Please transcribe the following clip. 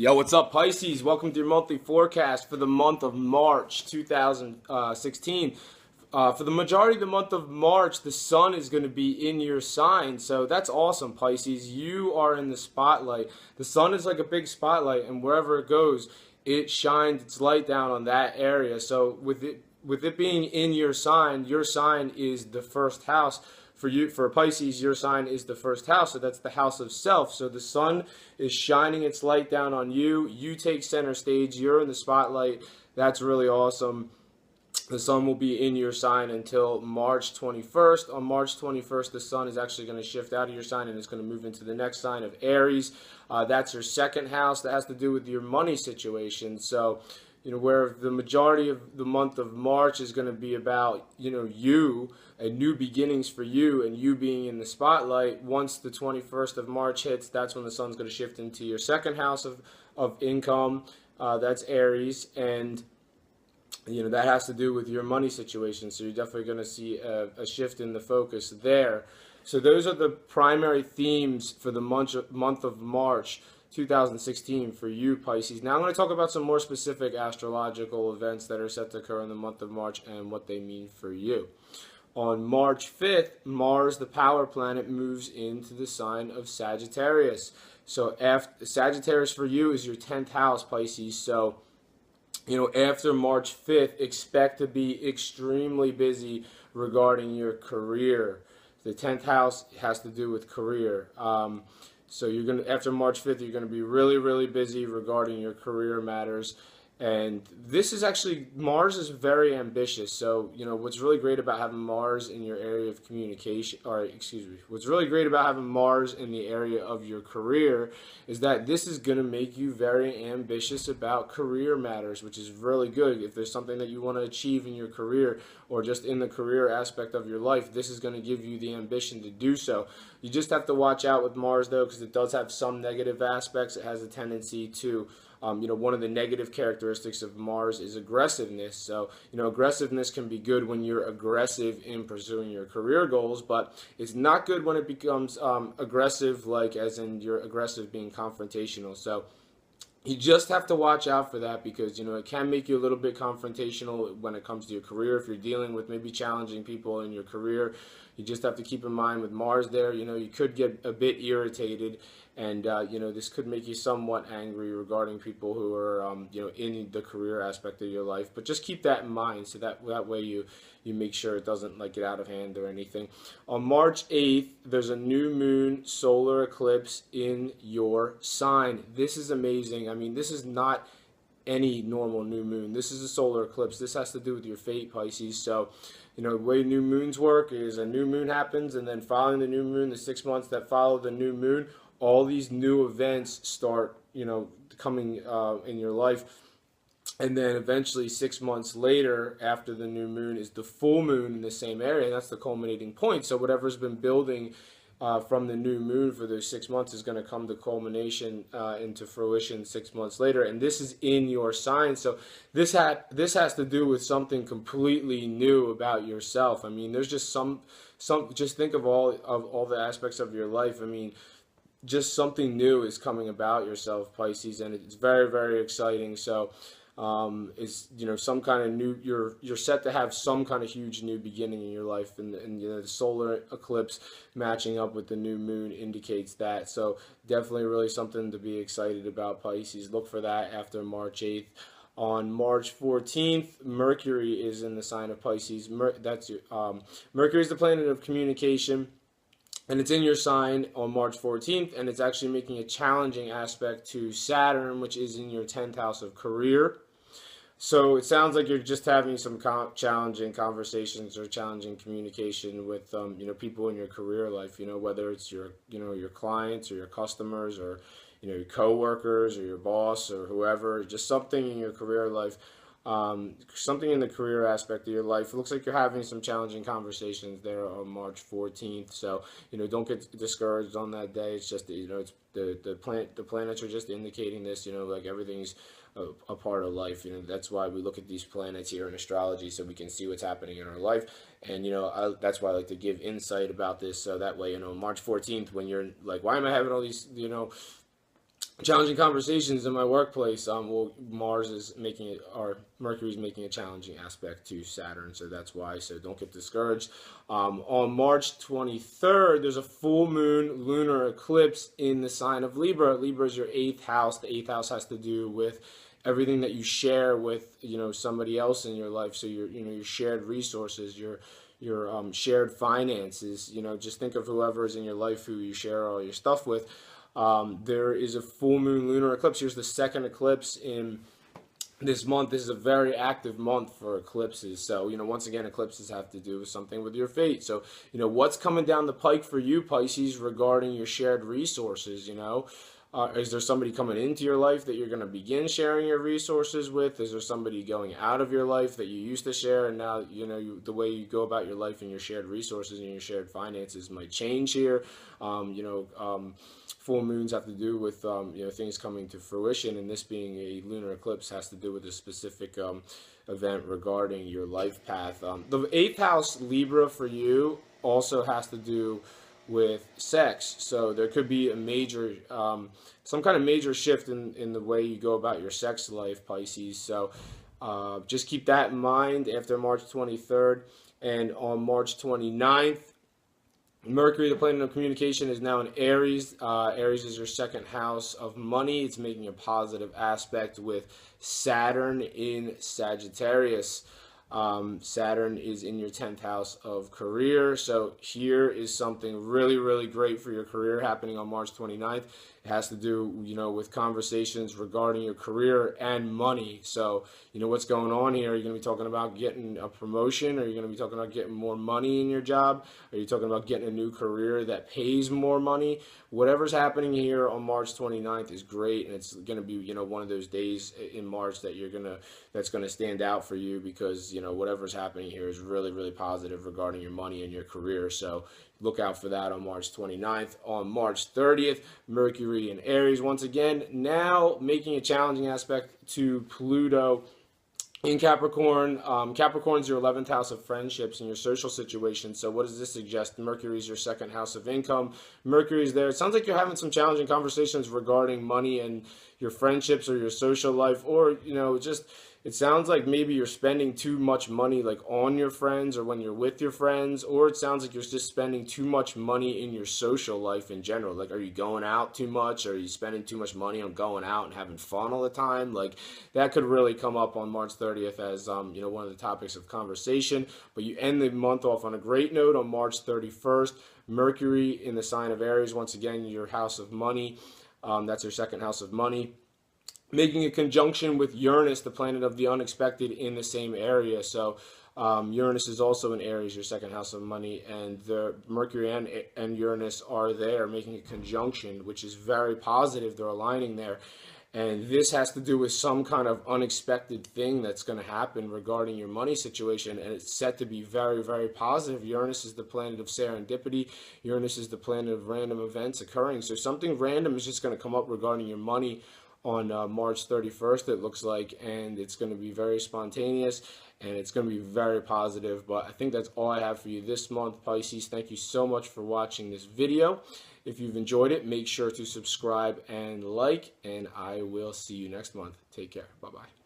Yo, what's up, Pisces? Welcome to your monthly forecast for the month of March 2016. For the majority of the month of March, the sun is going to be in your sign, so that's awesome, Pisces. You are in the spotlight. The sun is like a big spotlight, and wherever it goes, it shines its light down on that area. So with it being in your sign is the first house. For you, for Pisces, your sign is the first house, so that's the house of self. So the sun is shining its light down on you. You take center stage. You're in the spotlight. That's really awesome. The sun will be in your sign until March 21st. On March 21st, the sun is actually going to shift out of your sign and it's going to move into the next sign of Aries. That's your second house. That has to do with your money situation. So, where the majority of the month of March is going to be about, you and new beginnings for you and you being in the spotlight. Once the 21st of March hits, that's when the sun's going to shift into your second house of income. That's Aries. And that has to do with your money situation, so you're definitely going to see a shift in the focus there. So those are the primary themes for the month of March 2016 for you, Pisces. Now I'm going to talk about some more specific astrological events that are set to occur in the month of March and what they mean for you. On March 5th, Mars, the power planet, moves into the sign of Sagittarius. So Sagittarius for you is your 10th house, Pisces. So after March 5th, expect to be extremely busy regarding your career. The 10th house has to do with career. So after March 5th, you're going to be really, really busy regarding your career matters. And this is actually, Mars is very ambitious. So, what's really great about having Mars in your area of communication, what's really great about having Mars in the area of your career is that this is going to make you very ambitious about career matters, which is really good. If there's something that you want to achieve in your career or just in the career aspect of your life, this is going to give you the ambition to do so. You just have to watch out with Mars, though, because it does have some negative aspects. It has a tendency to one of the negative characteristics of Mars is aggressiveness. So, aggressiveness can be good when you're aggressive in pursuing your career goals, but it's not good when it becomes aggressive, like as in you're aggressive being confrontational. So you just have to watch out for that because, it can make you a little bit confrontational when it comes to your career. If you're dealing with maybe challenging people in your career, you just have to keep in mind with Mars there, you could get a bit irritated and, this could make you somewhat angry regarding people who are, in the career aspect of your life. But just keep that in mind so that way you make sure it doesn't get out of hand or anything. On March 8th, there's a new moon solar eclipse in your sign. This is amazing. I mean, this is not any normal new moon. This is a solar eclipse. This has to do with your fate, Pisces. So, the way new moons work is a new moon happens, and then following the new moon, the 6 months that follow the new moon, all these new events start, coming in your life. And then eventually 6 months later, after the new moon, is the full moon in the same area. And that's the culminating point. So whatever's been building from the new moon for those 6 months is going to come to culmination into fruition 6 months later. And this is in your sign. So this has to do with something completely new about yourself. I mean, there's just just think of all the aspects of your life. I mean, just something new is coming about yourself, Pisces, and it's very, very exciting. So it's some kind of new, you're set to have some kind of huge new beginning in your life, and the solar eclipse matching up with the new moon indicates that. So definitely really something to be excited about, Pisces. Look for that after March 8th. On March 14th, Mercury is in the sign of Pisces. Mercury is the planet of communication. And it's in your sign on March 14th, and it's actually making a challenging aspect to Saturn, which is in your 10th house of career. So it sounds like you're just having some challenging conversations or challenging communication with people in your career life. Whether it's your clients or your customers or your coworkers or your boss or whoever, just something in your career life. Something in the career aspect of your life. It looks like you're having some challenging conversations there on March 14th. So, don't get discouraged on that day. It's just, it's the planets are just indicating this, like everything's a part of life. That's why we look at these planets here in astrology so we can see what's happening in our life. And, that's why I like to give insight about this. So that way, March 14th, when you're like, why am I having all these, challenging conversations in my workplace. Well, Mars is making it, or Mercury is making a challenging aspect to Saturn, so that's why. So don't get discouraged. On March 23rd, there's a full moon lunar eclipse in the sign of Libra. Libra is your eighth house. The eighth house has to do with everything that you share with somebody else in your life. So your shared resources, your shared finances. Just think of whoever is in your life who you share all your stuff with. There is a full moon lunar eclipse. Here's the second eclipse in this month. This is a very active month for eclipses. So, once again, eclipses have to do with something with your fate. So, what's coming down the pike for you, Pisces, regarding your shared resources, is there somebody coming into your life that you're going to begin sharing your resources with? Is there somebody going out of your life that you used to share, and now the way you go about your life and your shared resources and your shared finances might change here? Full moons have to do with things coming to fruition, and this being a lunar eclipse has to do with a specific event regarding your life path. The eighth house, Libra, for you also has to do with sex, so there could be a major some kind of major shift in the way you go about your sex life, Pisces. So just keep that in mind after March 23rd. And on March 29th, Mercury, the planet of communication, is now in Aries. Aries is your second house of money. It's making a positive aspect with Saturn in Sagittarius. Saturn is in your 10th house of career. So here is something really, really great for your career happening on March 29th. It has to do, with conversations regarding your career and money. So, what's going on here? Are you going to be talking about getting a promotion? Are you going to be talking about getting more money in your job? Are you talking about getting a new career that pays more money? Whatever's happening here on March 29th is great, and it's going to be, one of those days in March that that's going to stand out for you, because, whatever's happening here is really, really positive regarding your money and your career. So look out for that on March 29th. On March 30th, Mercury in Aries once again, now making a challenging aspect to Pluto in Capricorn. Capricorn's your 11th house of friendships and your social situation. So what does this suggest? Mercury is your second house of income. Mercury's there. It sounds like you're having some challenging conversations regarding money and your friendships or your social life, or, it sounds like maybe you're spending too much money like on your friends or when you're with your friends, or it sounds like you're just spending too much money in your social life in general. Like, are you going out too much? Are you spending too much money on going out and having fun all the time? Like, that could really come up on March 30th as, one of the topics of conversation. But you end the month off on a great note on March 31st. Mercury in the sign of Aries, once again, your house of money. That's your second house of money, making a conjunction with Uranus, the planet of the unexpected, in the same area. So Uranus is also in Aries, your second house of money, and the Mercury and Uranus are there making a conjunction, which is very positive. They're aligning there. And this has to do with some kind of unexpected thing that's going to happen regarding your money situation, and it's set to be very, very positive. Uranus is the planet of serendipity. Uranus is the planet of random events occurring. So something random is just going to come up regarding your money on March 31st, it looks like, and it's going to be very spontaneous, and it's going to be very positive. But I think that's all I have for you this month, Pisces. Thank you so much for watching this video. If you've enjoyed it, make sure to subscribe and like, and I will see you next month. Take care. Bye-bye.